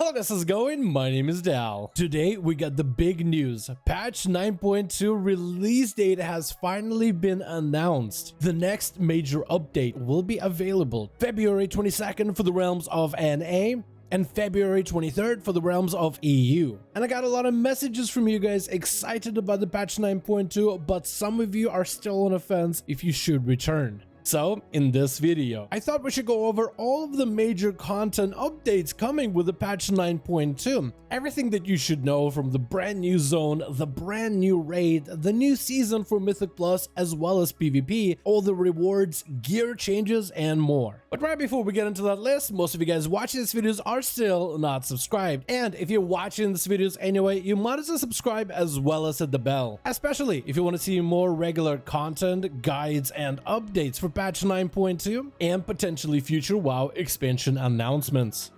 Hello guys, how's it going? My name is Dal. Today we got the big news. Patch 9.2 release date has finally been announced. The next major update will be available February 22nd for the realms of NA and February 23rd for the realms of EU. And I got a lot of messages from you guys excited about the patch 9.2, but some of you are still on the fence if you should return. So, in this video, I thought we should go over all of the major content updates coming with the patch 9.2. Everything that you should know from the brand new zone, the brand new raid, the new season for Mythic Plus, as well as PvP, all the rewards, gear changes, and more. But right before we get into that list, most of you guys watching these videos are still not subscribed. And if you're watching these videos anyway, you might as well subscribe as well as hit the bell. Especially if you want to see more regular content, guides, and updates for patch 9.2 and potentially future WoW expansion announcements.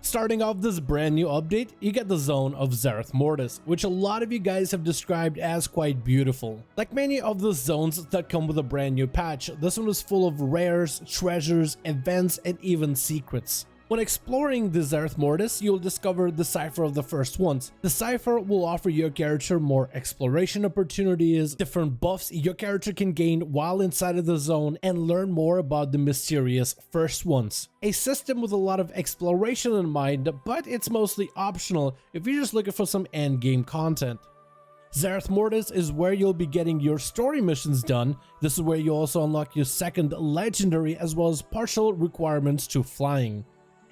Starting off this brand new update, you get the zone of Xerath Mortis, which a lot of you guys have described as quite beautiful. Like many of the zones that come with a brand new patch, this one is full of rares, treasures, events, and even secrets. When exploring the Xerath Mortis, you'll discover the Cipher of the First Ones. The Cipher will offer your character more exploration opportunities, different buffs your character can gain while inside of the zone, and learn more about the mysterious First Ones. A system with a lot of exploration in mind, but it's mostly optional if you're just looking for some endgame content. Xerath Mortis is where you'll be getting your story missions done. This is where you also unlock your second legendary as well as partial requirements to flying.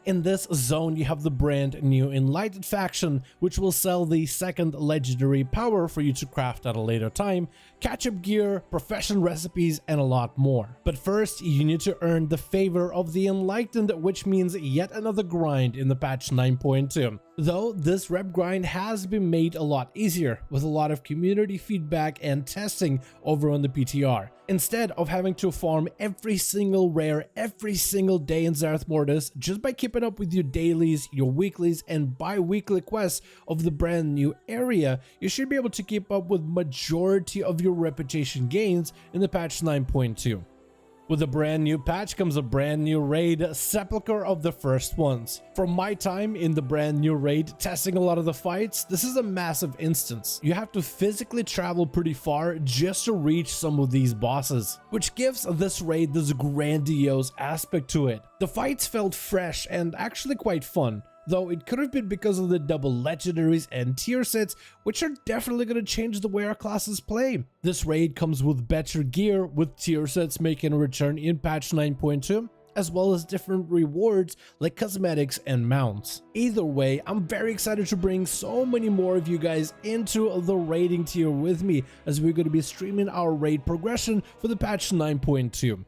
In this zone, you have the brand new Enlightened faction, which will sell the second legendary power for you to craft at a later time, catch-up gear, profession recipes, and a lot more. But first, you need to earn the favor of the Enlightened, which means yet another grind in the patch 9.2. Though this rep grind has been made a lot easier with a lot of community feedback and testing over on the PTR. Instead of having to farm every single rare every single day in Xerath Mortis, just by keeping up with your dailies, your weeklies, and bi-weekly quests of the brand new area, you should be able to keep up with majority of your reputation gains in the patch 9.2. With a brand new patch comes a brand new raid, Sepulchre of the First Ones. From my time in the brand new raid, testing a lot of the fights, this is a massive instance. You have to physically travel pretty far just to reach some of these bosses, which gives this raid this grandiose aspect to it. The fights felt fresh and actually quite fun, though it could have been because of the double legendaries and tier sets, which are definitely going to change the way our classes play. This raid comes with better gear, with tier sets making a return in patch 9.2, as well as different rewards like cosmetics and mounts. Either way, I'm very excited to bring so many more of you guys into the raiding tier with me, as we're going to be streaming our raid progression for the patch 9.2.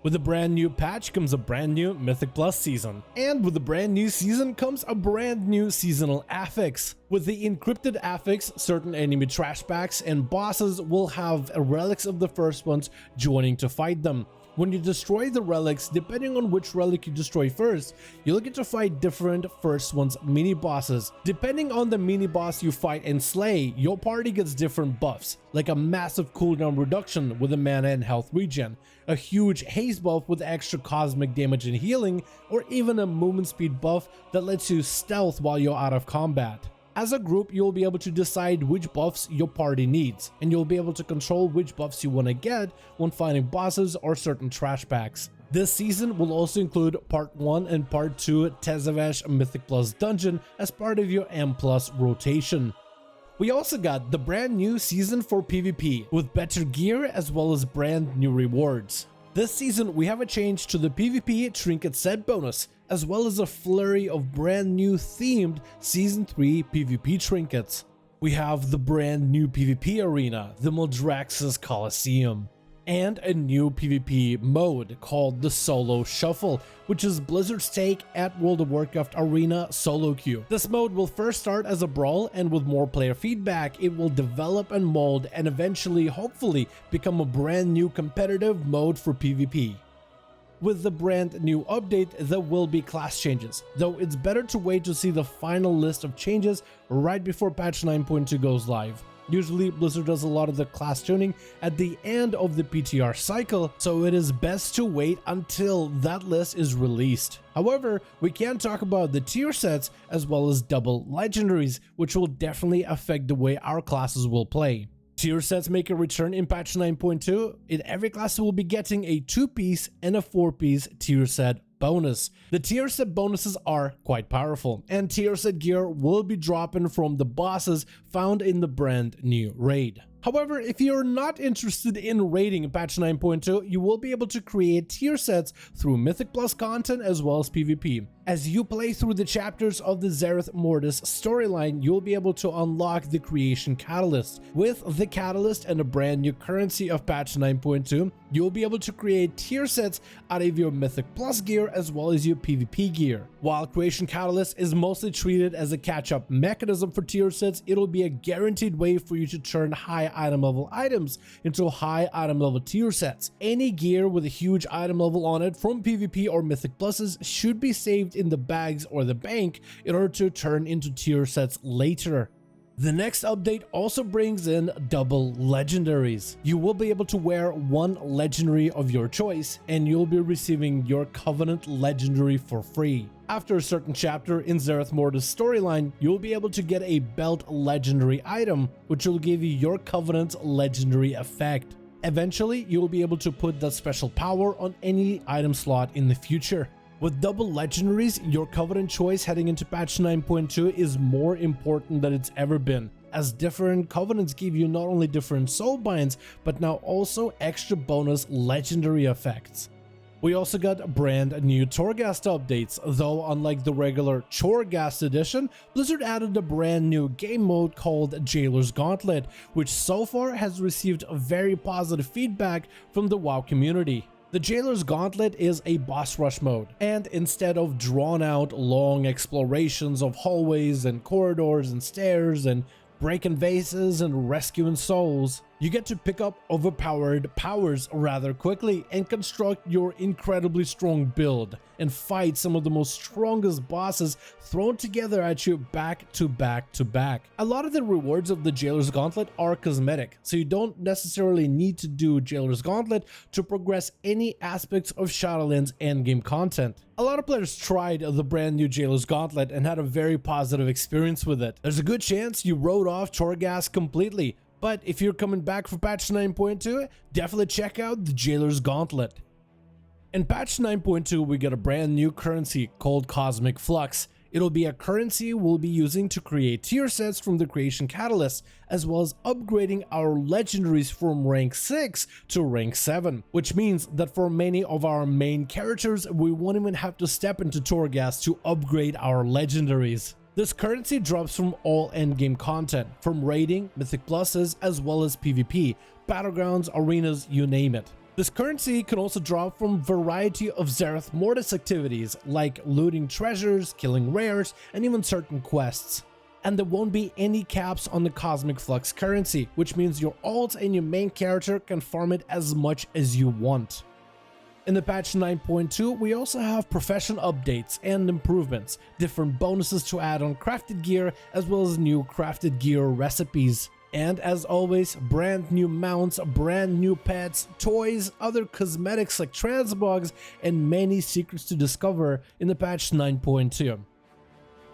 With a brand new patch comes a brand new Mythic Plus season. And with the brand new season comes a brand new seasonal affix. With the encrypted affix, certain enemy trash packs and bosses will have relics of the First Ones joining to fight them. When you destroy the relics, depending on which relic you destroy first, you'll get to fight different First Ones mini bosses. Depending on the mini boss you fight and slay, your party gets different buffs, like a massive cooldown reduction with a mana and health regen, a huge haste buff with extra cosmic damage and healing, or even a movement speed buff that lets you stealth while you're out of combat. As a group, you'll be able to decide which buffs your party needs, and you'll be able to control which buffs you want to get when fighting bosses or certain trash packs. This season will also include Part 1 and Part 2 Tezavesh Mythic Plus Dungeon as part of your M+ rotation. We also got the brand new season for PvP, with better gear as well as brand new rewards. This season, we have a change to the PvP trinket set bonus, as well as a flurry of brand new themed Season 3 PvP trinkets. We have the brand new PvP arena, the Maldraxxus Coliseum, and a new PvP mode called the Solo Shuffle, which is Blizzard's take at World of Warcraft Arena solo queue. This mode will first start as a brawl, and with more player feedback, it will develop and mold and eventually, hopefully, become a brand new competitive mode for PvP. With the brand new update, there will be class changes, though it's better to wait to see the final list of changes right before patch 9.2 goes live. Usually Blizzard does a lot of the class tuning at the end of the PTR cycle, so it is best to wait until that list is released. However, we can talk about the tier sets as well as double legendaries, which will definitely affect the way our classes will play. Tier sets make a return in patch 9.2. In every class will be getting a 2-piece and a 4-piece tier set bonus. The tier set bonuses are quite powerful, and tier set gear will be dropping from the bosses found in the brand new raid. However, if you're not interested in raiding in patch 9.2, you will be able to create tier sets through Mythic Plus content as well as PvP. As you play through the chapters of the Xerath Mortis storyline, you'll be able to unlock the creation catalyst. With the catalyst and a brand new currency of patch 9.2, you'll be able to create tier sets out of your Mythic Plus gear as well as your PvP gear. While creation catalyst is mostly treated as a catch-up mechanism for tier sets, it'll be a guaranteed way for you to turn high item level items into high item level tier sets. Any gear with a huge item level on it from PvP or Mythic Pluses should be saved in the bags or the bank in order to turn into tier sets later. The next update also brings in double legendaries. You will be able to wear one legendary of your choice, and you'll be receiving your Covenant legendary for free. After a certain chapter in Xerath Mortis storyline, you'll be able to get a belt legendary item, which will give you your Covenant legendary effect. Eventually, you'll be able to put that special power on any item slot in the future. With double legendaries, your Covenant choice heading into patch 9.2 is more important than it's ever been, as different Covenants give you not only different soul binds, but now also extra bonus legendary effects. We also got brand new Torghast updates, though unlike the regular Torghast edition, Blizzard added a brand new game mode called Jailer's Gauntlet, which so far has received very positive feedback from the WoW community. The Jailer's Gauntlet is a boss rush mode, and instead of drawn out long explorations of hallways and corridors and stairs and breaking vases and rescuing souls, you get to pick up overpowered powers rather quickly and construct your incredibly strong build and fight some of the most strongest bosses thrown together at you back to back to back. A lot of the rewards of the Jailer's Gauntlet are cosmetic, so you don't necessarily need to do Jailer's Gauntlet to progress any aspects of Shadowlands endgame content. A lot of players tried the brand new Jailer's Gauntlet and had a very positive experience with it. There's a good chance you wrote off Torghast completely, but if you're coming back for patch 9.2, definitely check out the Jailer's Gauntlet. In patch 9.2, we get a brand new currency called Cosmic Flux. It'll be a currency we'll be using to create tier sets from the creation catalyst, as well as upgrading our legendaries from rank 6 to rank 7, which means that for many of our main characters, we won't even have to step into Torghast to upgrade our legendaries. This currency drops from all endgame content, from raiding, Mythic Pluses, as well as PvP, battlegrounds, arenas, you name it. This currency can also drop from a variety of Xerath Mortis activities, like looting treasures, killing rares, and even certain quests. And there won't be any caps on the Cosmic Flux currency, which means your alt and your main character can farm it as much as you want. In the patch 9.2, we also have profession updates and improvements, different bonuses to add on crafted gear, as well as new crafted gear recipes. And as always, brand new mounts, brand new pets, toys, other cosmetics like transmogs, and many secrets to discover in the patch 9.2.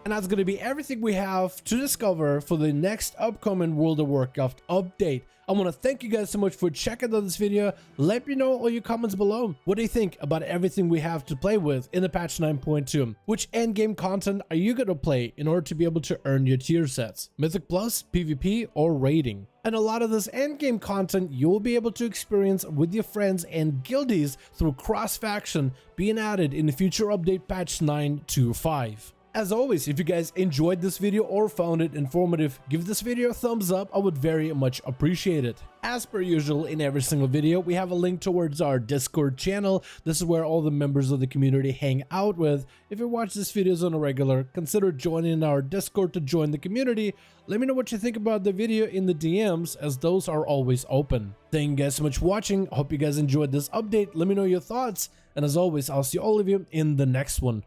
And that's going to be everything we have to discover for the next upcoming World of Warcraft update. I want to thank you guys so much for checking out this video. Let me know all your comments below. What do you think about everything we have to play with in the patch 9.2? Which endgame content are you going to play in order to be able to earn your tier sets? Mythic Plus, PvP, or raiding? And a lot of this endgame content you'll be able to experience with your friends and guildies through cross-faction being added in the future update patch 9.25. As always, if you guys enjoyed this video or found it informative, give this video a thumbs up. I would very much appreciate it. As per usual in every single video, we have a link towards our Discord channel. This is where all the members of the community hang out with. If you watch these videos on a regular, consider joining our Discord to join the community. Let me know what you think about the video in the DMs, as those are always open. Thank you guys so much for watching. I hope you guys enjoyed this update. Let me know your thoughts. And as always, I'll see all of you in the next one.